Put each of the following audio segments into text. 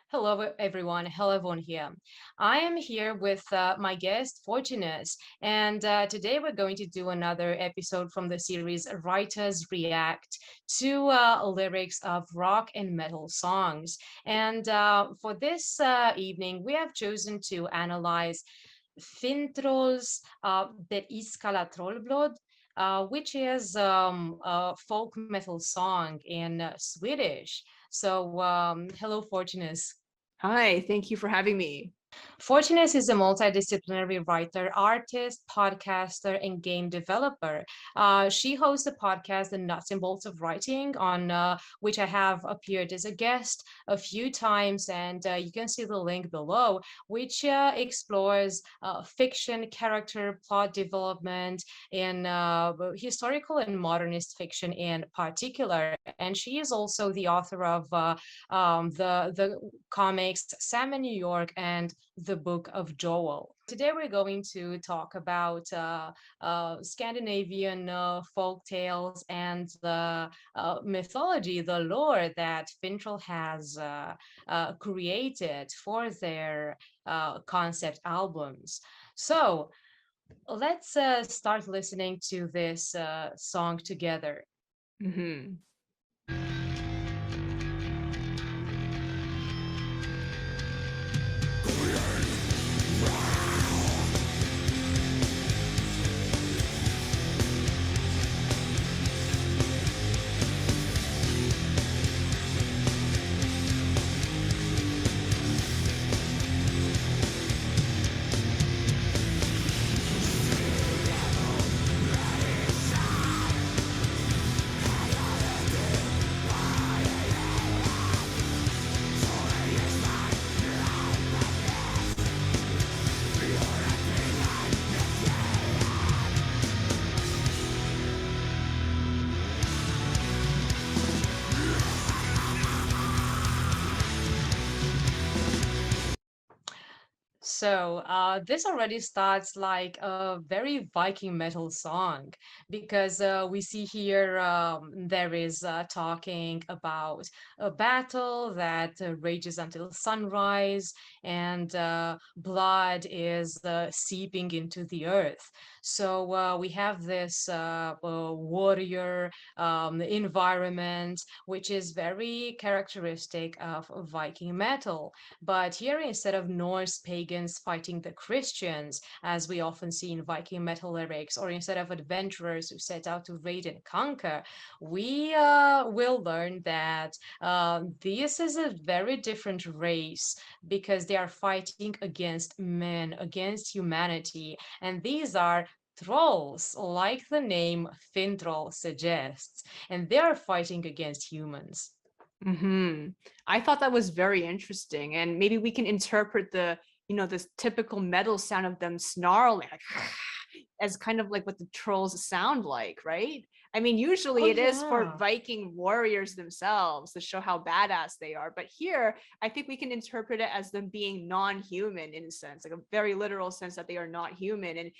Hello, everyone. HELEVORN here. I am here with my guest, Fortunus, and today we're going to do another episode from the series Writers React to lyrics of rock and metal songs. And for this evening, we have chosen to analyze Finntroll's iskalla trollblodet, which is a folk metal song in Swedish. So, hello, Fortunus. Hi, thank you for having me. Fortunus is a multidisciplinary writer, artist, podcaster, and game developer. She hosts a podcast, The Nuts and Bolts of Writing, on which I have appeared as a guest a few times, and you can see the link below, which explores fiction, character, plot development, in historical and modernist fiction in particular. And she is also the author of the comics Sam in New York and the Book of Joel. Today we're going to talk about Scandinavian folk tales and the mythology, the lore that Finntroll has created for their concept albums. So let's start listening to this song together. hmm So this already starts like a very Viking metal song because we see here there is talking about a battle that rages until sunrise, and blood is seeping into the earth. So we have this warrior environment, which is very characteristic of Viking metal. But here, instead of Norse pagans fighting the Christians, as we often see in Viking metal lyrics, or instead of adventurers who set out to raid and conquer, we will learn that this is a very different race because they are fighting against men, against humanity, and these are trolls, like the name Finntroll suggests, and they are fighting against humans. hmm I thought that was very interesting, and maybe we can interpret this typical metal sound of them snarling, like, as kind of like what the trolls sound like, right? I mean, Oh, usually it is for yeah. Viking warriors themselves to show how badass they are, but here I think we can interpret it as them being non-human in a sense, like a very literal sense that they are not human, and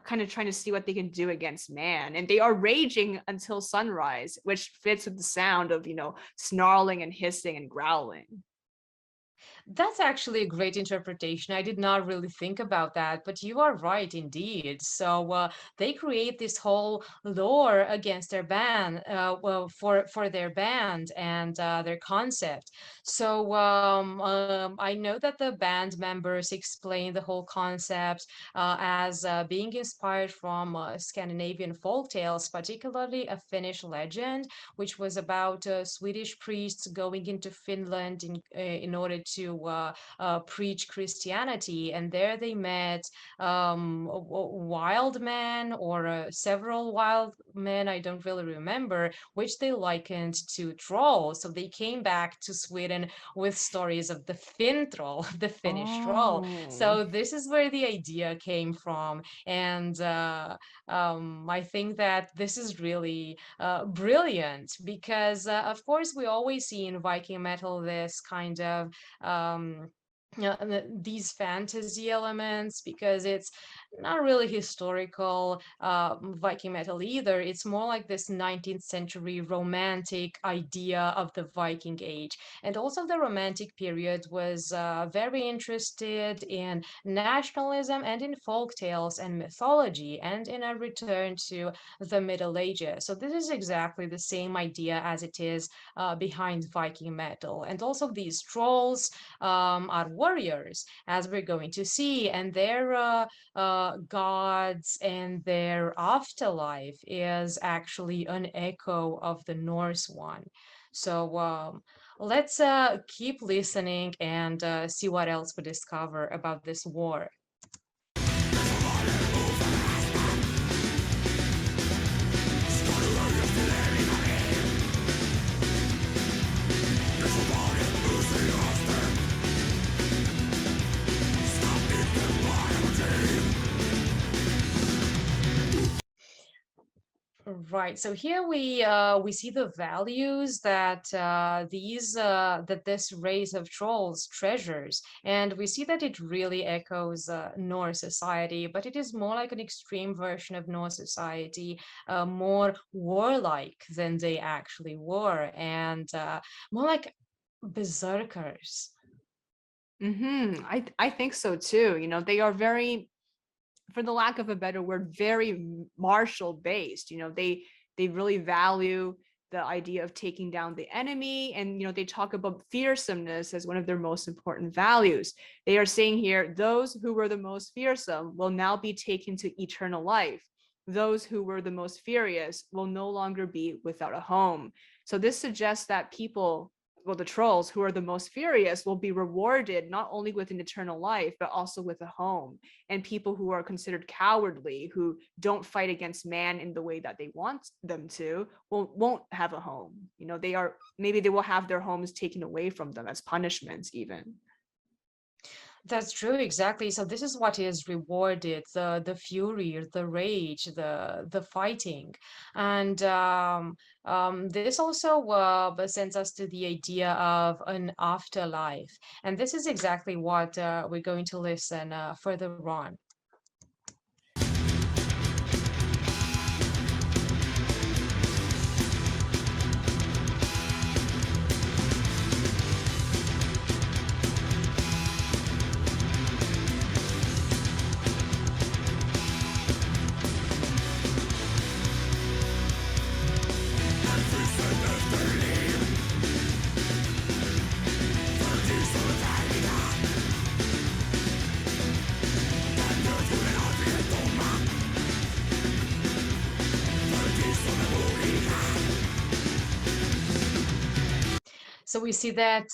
kind of trying to see what they can do against man. And they are raging until sunrise, which fits with the sound of snarling and hissing and growling. That's actually a great interpretation. I did not really think about that, but you are right indeed. So they create this whole lore against their band, well, for their band and their concept. So I know that the band members explain the whole concept as being inspired from Scandinavian folk tales, particularly a Finnish legend, which was about Swedish priests going into Finland in order to preach Christianity. And there they met wild men or several wild men, I don't really remember, which they likened to trolls. So they came back to Sweden with stories of the Finntroll, the Finnish troll. Oh. So this is where the idea came from. And I think that this is really brilliant because, of course, we always see in Viking metal this kind of these fantasy elements, because it's not really historical Viking metal either. It's more like this 19th century romantic idea of the Viking Age. And also, the Romantic period was very interested in nationalism and in folk tales and mythology, and in a return to the Middle Ages. So, this is exactly the same idea as it is behind Viking metal. And also, these trolls are warriors, as we're going to see, and their gods and their afterlife is actually an echo of the Norse one. So let's keep listening and see what else we discover about this war. Right. So here we see the values that that this race of trolls treasures, and we see that it really echoes Norse society, but it is more like an extreme version of Norse society, more warlike than they actually were, and more like berserkers. I think so too. You know, they are very, for the lack of a better word, very martial based. You know, they really value the idea of taking down the enemy, and you know, they talk about fearsomeness as one of their most important values. They are saying here, those who were the most fearsome will now be taken to eternal life. Those who were the most furious will no longer be without a home. So this suggests that people, well, the trolls who are the most furious will be rewarded not only with an eternal life, but also with a home. And people who are considered cowardly, who don't fight against man in the way that they want them to, won't have a home. You know, they are, maybe they will have their homes taken away from them as punishments even. That's true, exactly. So this is what is rewarded: the fury, the rage, the fighting, and this also sends us to the idea of an afterlife, and this is exactly what we're going to listen further on. So we see that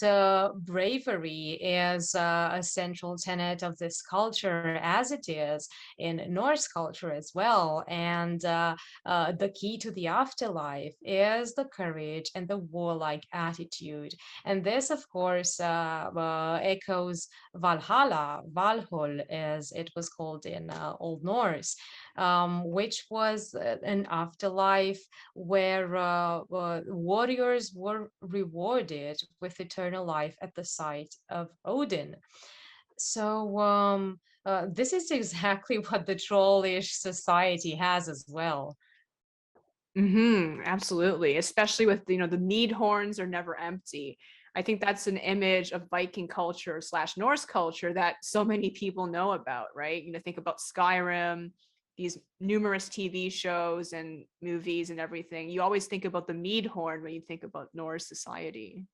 bravery is a central tenet of this culture, as it is in Norse culture as well. And the key to the afterlife is the courage and the warlike attitude. And this, of course, echoes Valhalla, Valhall, as it was called in Old Norse, which was an afterlife where warriors were rewarded with eternal life at the site of Odin. So this is exactly what the trollish society has as well. Absolutely, especially with, you know, the mead horns are never empty. I think that's an image of Viking culture slash Norse culture that so many people know about, right? You know, think about Skyrim, these numerous TV shows and movies and everything. You always think about the mead horn when you think about Norse society.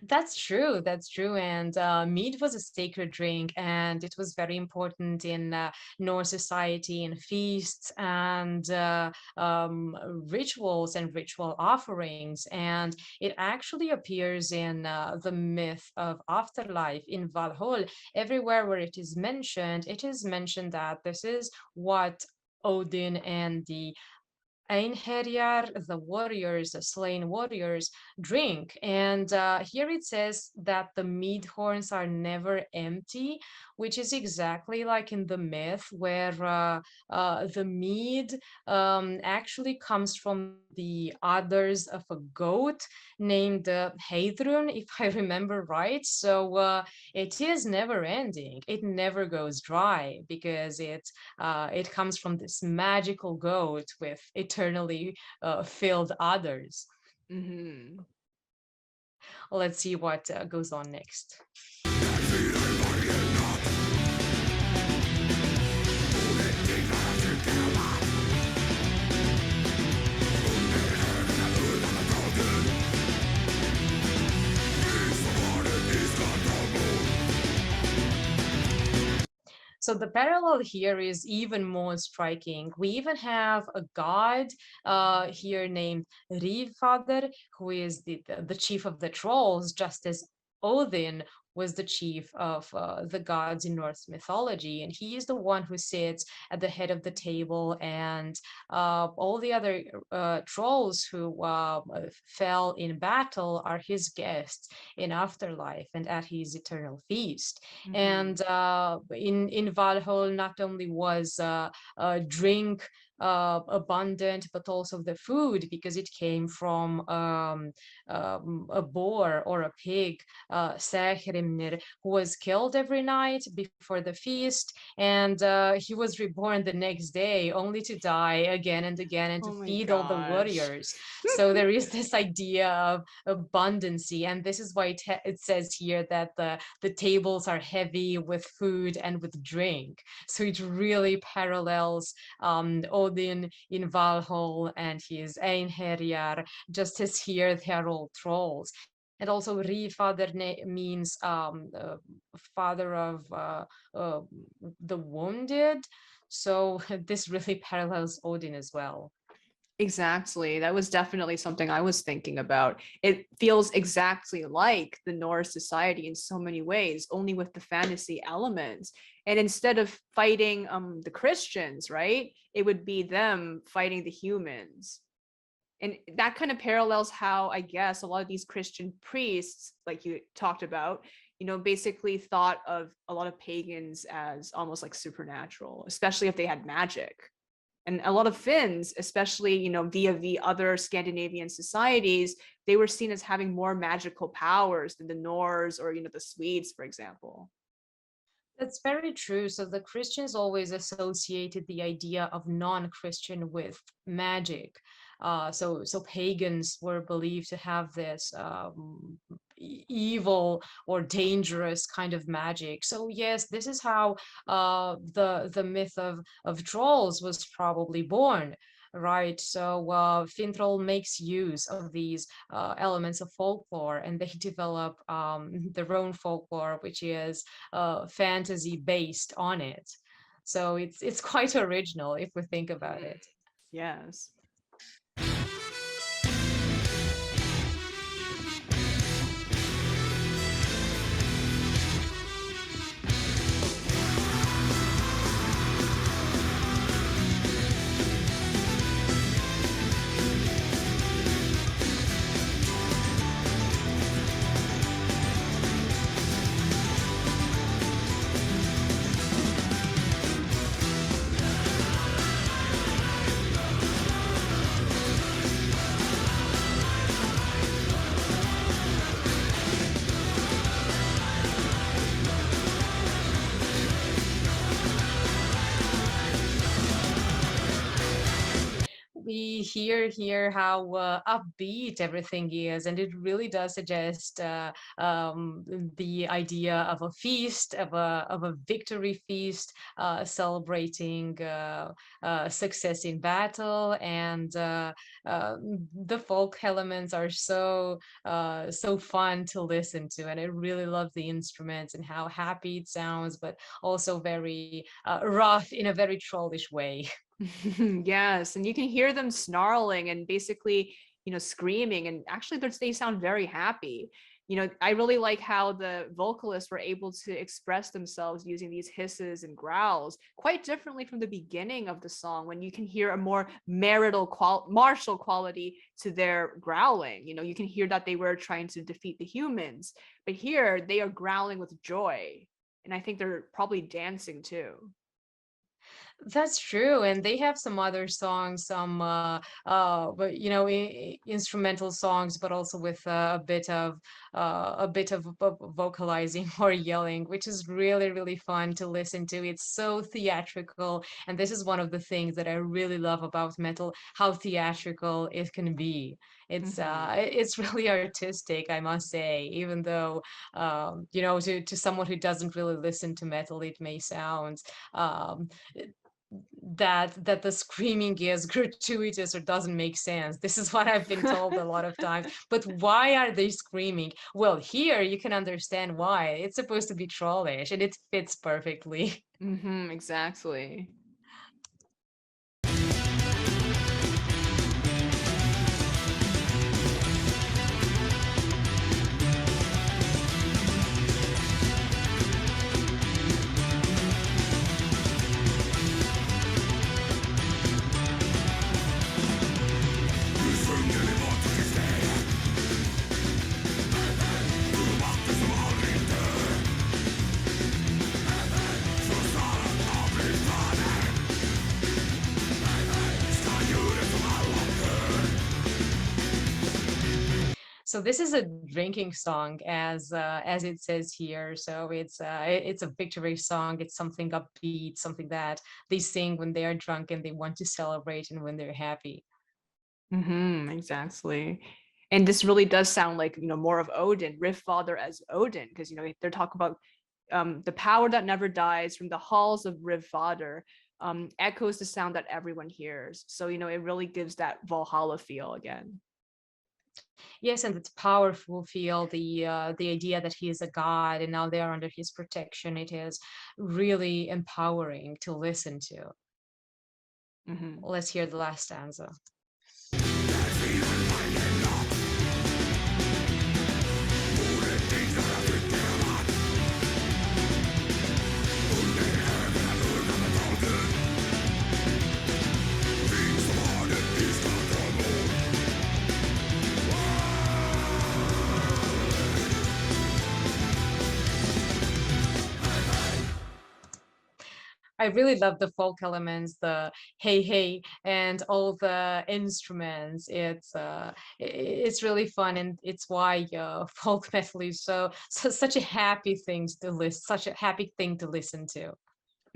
That's true. That's true. And mead was a sacred drink, and it was very important in Norse society, in feasts and rituals and ritual offerings. And it actually appears in the myth of afterlife in Valhall. Everywhere where it is mentioned that this is what Odin and the Einherjar, the warriors, the slain warriors, drink. And here it says that the mead horns are never empty, which is exactly like in the myth where the mead actually comes from the udders of a goat named Heidrun, if I remember right. So it is never ending. It never goes dry because it comes from this magical goat with eternally filled udders. Hmm. Let's see what goes on next. So the parallel here is even more striking. We even have a god here named Rivfader, who is the chief of the trolls, just as Odin was the chief of the gods in Norse mythology. And he is the one who sits at the head of the table, and all the other trolls who fell in battle are his guests in afterlife and at his eternal feast. Hmm. And in Valhall, not only was drink abundant, but also the food, because it came from a boar or a pig, Sehrimnir, who was killed every night before the feast, and he was reborn the next day, only to die again and again and to Oh my feed all the gosh. warriors. So there is this idea of abundancy, and this is why it says here that the tables are heavy with food and with drink. So it really parallels Odin in Valhall and his Einherjar, just as here they are all trolls. And also Rivfader means father of the wounded. So this really parallels Odin as well. Exactly. That was definitely something I was thinking about. It feels exactly like the Norse society in so many ways, only with the fantasy elements. And instead of fighting the Christians, right, it would be them fighting the humans. And that kind of parallels how I guess a lot of these Christian priests, like you talked about, basically thought of a lot of pagans as almost like supernatural, especially if they had magic. And a lot of Finns, especially via the other Scandinavian societies, they were seen as having more magical powers than the Norse or the Swedes, for example. That's very true. So the Christians always associated the idea of non-Christian with magic. So pagans were believed to have this evil or dangerous kind of magic. So yes, this is how the myth of trolls was probably born. Right, so Finntroll makes use of these elements of folklore, and they develop their own folklore, which is fantasy based on it. So it's quite original if we think about Mhm. it. Yes. We hear here how upbeat everything is, and it really does suggest the idea of a feast, of a victory feast, celebrating success in battle, and uh, the folk elements are so fun to listen to, and I really love the instruments and how happy it sounds, but also very rough in a very trollish way. Yes, and you can hear them snarling and basically, screaming, and actually they sound very happy. I really like how the vocalists were able to express themselves using these hisses and growls quite differently from the beginning of the song, when you can hear a more martial quality to their growling. You can hear that they were trying to defeat the humans, but here they are growling with joy. And I think they're probably dancing too. That's true, and they have some other songs, but instrumental songs, but also with a bit of vocalizing or yelling, which is really really fun to listen to. It's so theatrical, and this is one of the things that I really love about metal, how theatrical it can be. It's really artistic, I must say, even though to someone who doesn't really listen to metal, it may sound um that the screaming is gratuitous or doesn't make sense. This is what I've been told a lot of times. But why are they screaming? Well, here you can understand why. It's supposed to be trollish and it fits perfectly. Exactly. So this is a drinking song, as it says here. So it's a victory song. It's something upbeat, something that they sing when they are drunk and they want to celebrate and when they're happy. Exactly. And this really does sound like, more of Odin, Rivfader as Odin, because, they're talking about the power that never dies from the halls of Rivfader, echoes the sound that everyone hears. So, it really gives that Valhalla feel again. Yes, and it's powerful feel, the idea that he is a god and now they are under his protection. It is really empowering to listen to. hmm Let's hear the last stanza. I really love the folk elements, the hey hey, and all the instruments. It's really fun, and it's why folk metal is such a happy thing to listen, such a happy thing to listen to.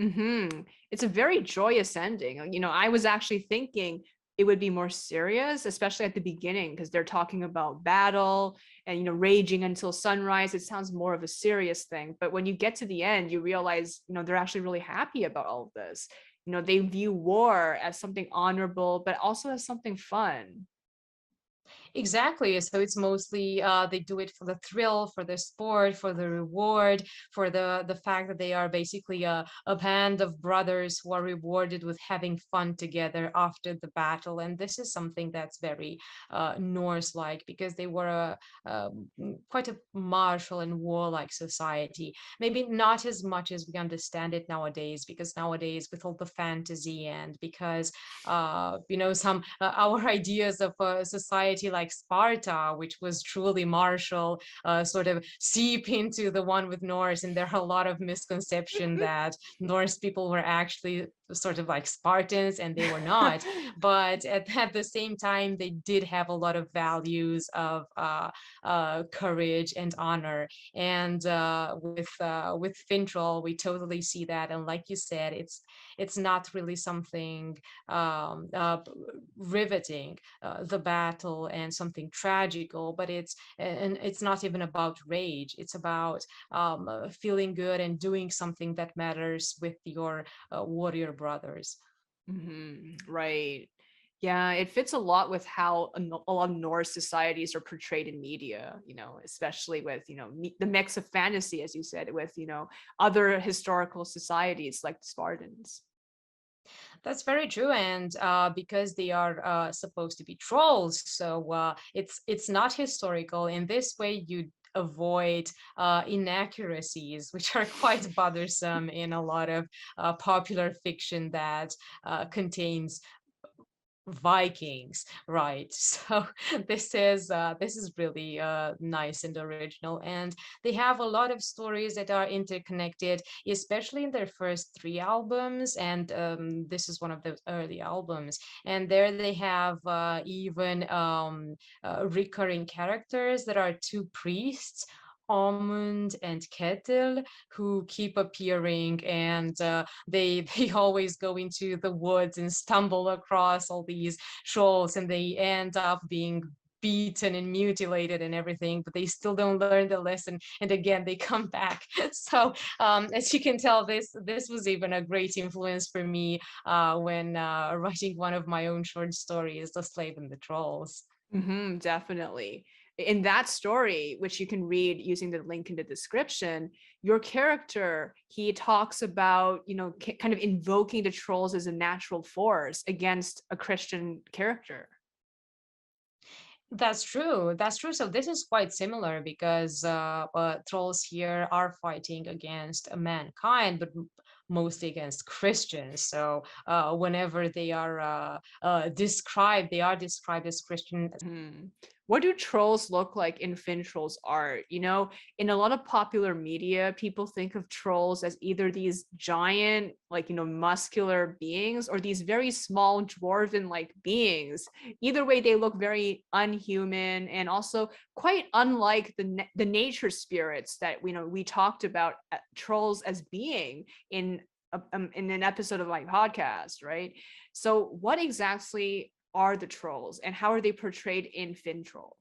hmm It's a very joyous ending. I was actually thinking it would be more serious, especially at the beginning, because they're talking about battle and, raging until sunrise. It sounds more of a serious thing. But when you get to the end, you realize, they're actually really happy about all of this. They view war as something honorable, but also as something fun. Exactly. So it's mostly they do it for the thrill, for the sport, for the reward, for the fact that they are basically a band of brothers who are rewarded with having fun together after the battle. And this is something that's very Norse-like because they were quite a martial and warlike society. Maybe not as much as we understand it nowadays, because nowadays with all the fantasy and because some our ideas of a society like Sparta, which was truly martial, sort of seep into the one with Norse, and there are a lot of misconception that Norse people were actually sort of like Spartans, and they were not. But at the same time, they did have a lot of values of courage and honor. And with Finntroll, we totally see that. And like you said, it's not really something riveting, the battle and something tragical, but it's not even about rage. It's about feeling good and doing something that matters with your warrior brothers. Right. Yeah, it fits a lot with how a lot of Norse societies are portrayed in media, especially with, the mix of fantasy, as you said, with, other historical societies like the Spartans. That's very true, and because they are supposed to be trolls, so it's not historical. In this way, you avoid inaccuracies, which are quite bothersome in a lot of popular fiction that contains Vikings, right? So this is really nice and original, and they have a lot of stories that are interconnected, especially in their first three albums, and this is one of those early albums. And there they have even recurring characters that are two priests. Almond and Kettle, who keep appearing, and they they always go into the woods and stumble across all these trolls, and they end up being beaten and mutilated and everything, but they still don't learn the lesson, and again they come back. So as you can tell, this was even a great influence for me when writing one of my own short stories, The Slave and the Trolls. Definitely. In that story, which you can read using the link in the description, your character, he talks about, kind of invoking the trolls as a natural force against a Christian character. That's true. That's true. So this is quite similar because trolls here are fighting against mankind, but mostly against Christians. So whenever they are described as Christian. Hmm. What do trolls look like in Finntroll's art? In a lot of popular media, people think of trolls as either these giant, like, muscular beings or these very small dwarven-like beings. Either way, they look very unhuman and also quite unlike the nature spirits that we talked about trolls as being in an episode of my podcast, right? So, what exactly are the trolls and how are they portrayed in Finntroll?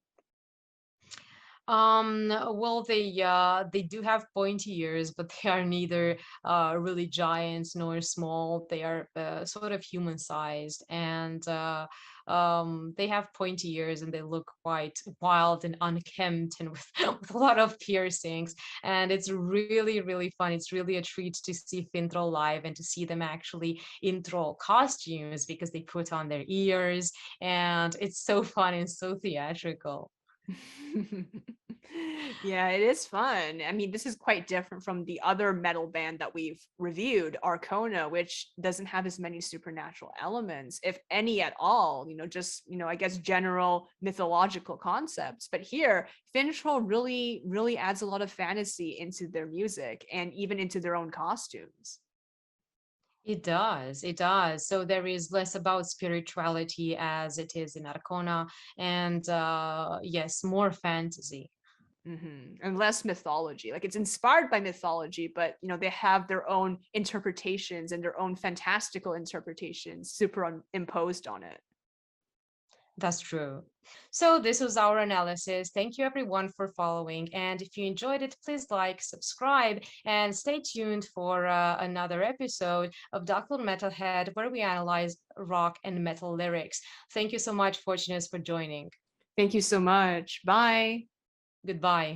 Well, they do have pointy ears, but they are neither really giants nor small. They are sort of human sized, and they have pointy ears, and they look quite wild and unkempt and with, with a lot of piercings. And it's really, really fun. It's really a treat to see Finntroll live and to see them actually in troll costumes because they put on their ears, and it's so fun and so theatrical. Yeah, it is fun. I mean, this is quite different from the other metal band that we've reviewed, Arcona, which doesn't have as many supernatural elements, if any at all, just, I guess general mythological concepts. But here, Finntroll really, really adds a lot of fantasy into their music and even into their own costumes. It does. It does. So there is less about spirituality as it is in Arcona, and yes, more fantasy. And less mythology. Like it's inspired by mythology, but they have their own interpretations and their own fantastical interpretations superimposed on it. That's true. So this was our analysis. Thank you everyone for following. And if you enjoyed it, please like, subscribe, and stay tuned for another episode of Doctor Metalhead, where we analyze rock and metal lyrics. Thank you so much, Fortunus, for joining. Thank you so much. Bye. Goodbye.